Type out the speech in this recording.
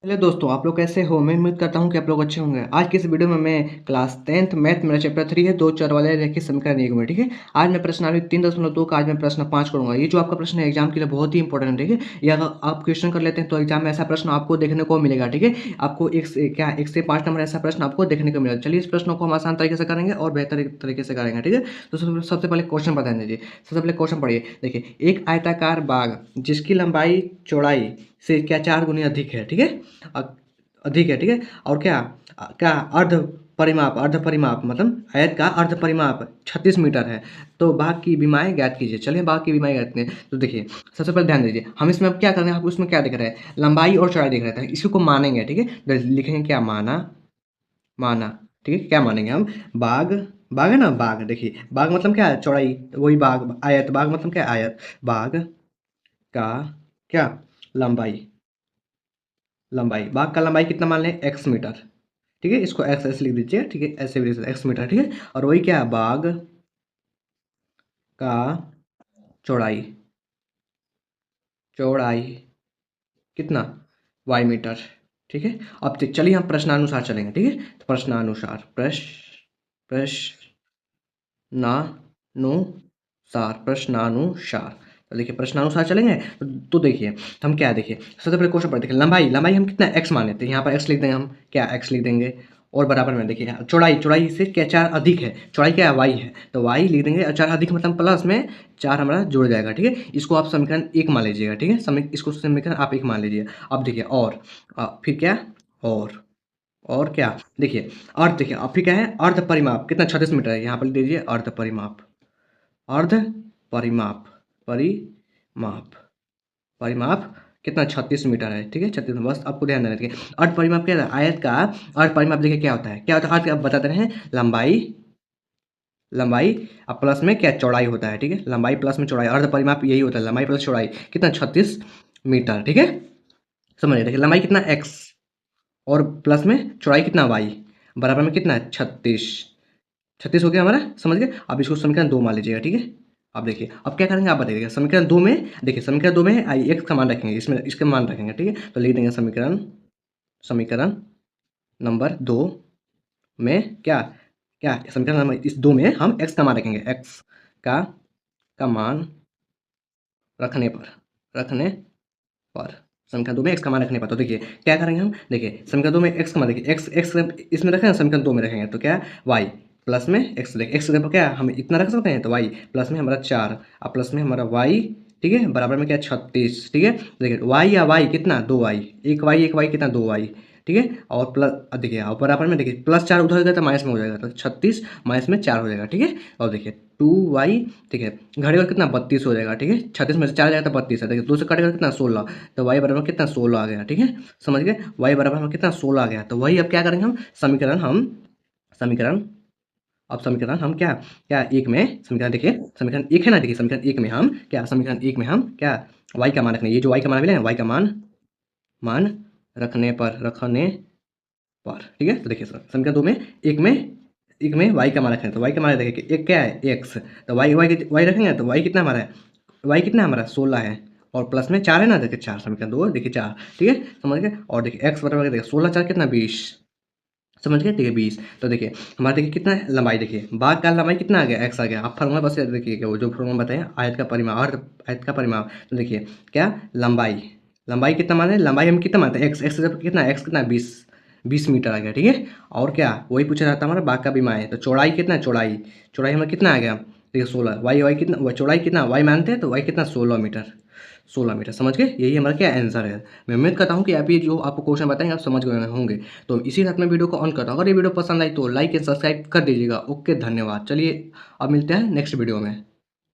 Hello दोस्तों, आप लोग कैसे हो? मैं उम्मीद करता हूँ कि आप लोग अच्छे होंगे। आज की इस वीडियो में मैं क्लास 10th मैथ मेरा चैप्टर 3 है, दो चर वाले रेखीय समीकरण एक में। ठीक है, आज मैं प्रश्नावली 3.2 का आज मैं प्रश्न 5 करूंगा। ये जो आपका प्रश्न है एग्जाम के लिए बहुत ही इंपॉर्टेंट है। ठीक है, ये अगर आप क्वेश्चन कर लेते हैं तो एग्जाम में ऐसा प्रश्न आपको देखने को मिलेगा। ठीक है, आपको एक से 5 नंबर ऐसा प्रश्न आपको देखने को मिलेगा। चलिए, इस प्रश्नों को हम आसान तरीके से करेंगे और बेहतर तरीके से करेंगे। ठीक है, तो सबसे पहले क्वेश्चन बता दीजिए। सबसे पहले क्वेश्चन पढ़िए। देखिए, एक आयताकार बाग जिसकी लंबाई चौड़ाई से क्या 4 गुनी अधिक है। ठीक है, अधिक है। ठीक है, और क्या अर्ध परिमाप मतलब आयत का अर्ध परिमाप 36 मीटर है। तो भाग की विमाएं ज्ञात कीजिए। चलिए, भाग की विमाएं ज्ञात करें। तो देखिए, सबसे पहले ध्यान दीजिए, हम इसमें अब क्या कर रहे हैं, आपको इसमें क्या दिख रहा है, लंबाई और चौड़ाई दिख रहा है। इसको मानेंगे। ठीक है, तो लिखेंगे क्या, माना। माना। ठीक है, क्या मानेंगे हम, बाग। बाग है ना, बाग। देखिए, बाग मतलब क्या है, चौड़ाई, वही बाग। आयत, बाग मतलब क्या है, आयत। बाग का क्या, लंबाई। लंबाई, बाग का लंबाई कितना मान लें, x मीटर। ठीक है, इसको एक्स ऐसे लिख दीजिए। ठीक है, ऐसे भी लिख सकते एक्स मीटर। ठीक है, और वही क्या है, बाग का चौड़ाई। चौड़ाई कितना, वाई मीटर। ठीक है, अब चलिए हम प्रश्नानुसार चलेंगे। ठीक है, तो प्रश्नानुसार प्रश्नानुसार। तो देखिए, प्रश्नानुसार चलेंगे। तो देखिए, तो हम क्या देखिए, सबसे पहले क्वेश्चन पर देखिए, लंबाई। लंबाई हम कितना x मान लेते हैं, यहाँ पर x लिख देंगे हम, क्या x लिख देंगे। और बराबर में देखिए, चौड़ाई। चौड़ाई से क्या 4 अधिक है, चौड़ाई क्या है, y है, तो y लिख देंगे। और 4 अधिक मतलब प्लस में 4 हमारा जुड़ जाएगा। ठीक है, इसको आप समीकरण 1 मान लीजिएगा। ठीक है, इसको समीकरण आप 1 मान लीजिए। अब देखिए, और फिर क्या, और क्या, देखिए, अर्ध। देखिए, अब फिर क्या है, अर्ध परिमाप कितना, 36 मीटर है। यहाँ पर लिख दीजिए अर्ध परिमाप। अर्ध परिमाप, परिमाप, परिमाप कितना, 36 मीटर है। ठीक है, 36। बस आपको ध्यान देना। ठीक है, अर्ध परिमाप क्या है, आयत का अर्ध परिमाप। देखिए क्या होता है, क्या होता है अर्ध, आप बताते रहे हैं, लंबाई। लंबाई अब प्लस में क्या, चौड़ाई होता है। ठीक है, लंबाई प्लस में चौड़ाई, अर्ध परिमाप यही होता है, लंबाई प्लस चौड़ाई कितना, 36 मीटर। ठीक है, समझिए। देखिए, लंबाई कितना, x, और प्लस में चौड़ाई कितना, y, बराबर में कितना है, 36। 36 हो गया हमारा, समझ गए। अब इसको समीकरण 2 मान लीजिएगा। ठीक है, अब देखिए, अब क्या करेंगे आप बताइएगा। समीकरण 2 में देखिए, समीकरण 2 में आई एक्स का मान रखेंगे, इसमें इसके मान रखेंगे। ठीक है, तो लिख देंगे समीकरण, समीकरण नंबर 2 में क्या, क्या समीकरण नंबर इस 2 में हम एक्स का मान रखेंगे। एक्स का मान रखने पर, रखने पर, समीकरण 2 में एक्स का मान रखने पर। तो देखिए, क्या करेंगे हम, देखिए समीकरण 2 में एक्स का मान, देखिए एक्स एक्स इसमें रखें, समीकरण 2 में रखेंगे तो क्या, वाई प्लस में एक्स। देखिए, एक्स पर क्या हम इतना रख सकते हैं, तो वाई प्लस में हमारा 4 और प्लस में हमारा वाई। ठीक है, बराबर में क्या, 36। ठीक है, देखिए वाई या वाई कितना, 2 वाई, एक वाई कितना, 2 वाई। ठीक है, और प्लस, देखिए, और बराबर में देखिए, +4 उधर गया तो माइनस में हो जाएगा, तो 36 माइनस में 4 हो जाएगा। ठीक है, और देखिए 2y। ठीक है, घड़ेगा कितना, 32 हो जाएगा। ठीक है, 36 में से 4 जाएगा तो 32 है। देखिए, 2 से कटेगा कितना, 16, तो y बराबर कितना, 16 आ गया। ठीक है, समझ गए, y बराबर में कितना, 16 आ गया। तो वही अब क्या करेंगे हम, समीकरण अब समीकरण हम क्या, क्या एक में समीकरण, देखिए समीकरण 1 है ना, देखिए समीकरण 1 में हम क्या, समीकरण 1 में हम क्या, y का मान रखने, ये जो y का मान मिला है, y का मान रखने पर। ठीक है, तो देखिए समीकरण 2 में, एक में y का मान रखें, तो y का मान देखिए कि एक क्या है, x, तो y रखेंगे तो y कितना हमारा है, y कितना हमारा 16 है, और प्लस में 4 है ना, देखिए 4, समीकरण 2 देखिए 4। ठीक है, समझ गए। और देखिए x बराबर देखिए 16 4 कितना, 20, समझ गए। देखिए 20, तो देखिए हमारा देखिए कितना है, लंबाई। देखिए बाग का लंबाई कितना आ गया, x आ गया। आप फार्मूला बस देखिए, वो जो फार्मूला बताएं, आयत का परिमाप, आयत का परिमाप। तो देखिए क्या, लंबाई। लंबाई कितना माने, लंबाई हम कितना मानते हैं, एक्स, एक्स जब कितना, एक्स कितना, 20 मीटर आ गया। ठीक है, और क्या, वही पूछा जाता है हमारा बाग का विमा है। तो चौड़ाई कितना, चौड़ाई, चौड़ाई हमारा कितना आ गया, देखिए 16, वाई कितना, चौड़ाई कितना, वाई मानते हैं तो वाई कितना, 16 मीटर। 16 मीटर, समझ गए। यही हमारा क्या आंसर है। मैं उम्मीद करता हूँ कि आप ये जो आपको क्वेश्चन बताएंगे आप समझ गए होंगे। तो इसी साथ मैं वीडियो को ऑन करता हूँ। अगर ये वीडियो पसंद आई तो लाइक एंड सब्सक्राइब कर दीजिएगा। ओके, धन्यवाद। चलिए, अब मिलते हैं नेक्स्ट वीडियो में।